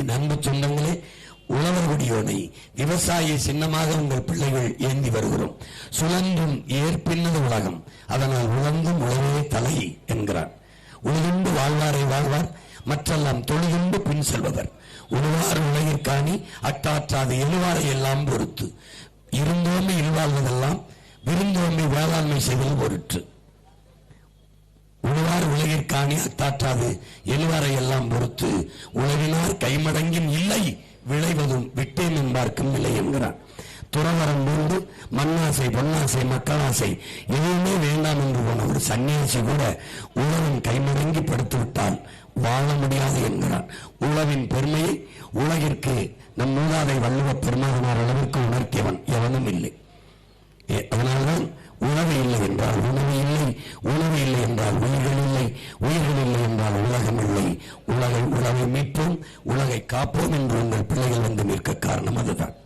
என் அன்பு சொந்தங்களே, உழவர் கொடியோனை விவசாய சின்னமாக உங்கள் பிள்ளைகள் ஏந்தி வருகிறோம். சுழன்றும் ஏற்பின்னது உலகம், அதனால் உழந்தும் உழவே தலை என்கிறார். உழுதுண்டு வாழ்வாரை வாழ்வார், மற்றெல்லாம் தொழுதுண்டு பின் செல்பவர். உழுவார் உலகிற்காணி அட்டாற்றாது எழுவாரை எல்லாம் பொறுத்து, இருந்தோமை இல்வாழ்வதெல்லாம் விருந்தோமை வேளாண்மை செய்வது பொருட்டு. உழுவார் உலகிற்காணி அத்தாற்றாது எழுவாரை எல்லாம் பொறுத்து, உழவினார் கைமடங்கின் இல்லை விளைவதும் விட்டேன் என்பார்க்கும் இல்லை என்கிறார். துறவரம் மூண்டு மண்ணாசை பொன்னாசை மக்களாசை எதுவுமே வேண்டாம் என்று போன ஒரு சன்னியாசி கூட உழவன் கைமடங்கி படுத்துவிட்டால் வாழ முடியாது என்கிறார். உழவின் பெருமையை உலகிற்கு நம் மூதாதை வள்ளுவ பெருமானார் அளவிற்கு உணர்த்தியவன் எவனும் இல்லை. அதனால்தான் உணவு இல்லை என்றால் உணவு இல்லை, உணவு இல்லை என்றால் உயிர்கள் இல்லை, உயிர்கள் இல்லை என்றால் உலகம் இல்லை. உலகை மீட்போம், உலகை காப்போம் என்று உங்கள் பிள்ளைகள் வந்து நிற்க காரணம் அதுதான்.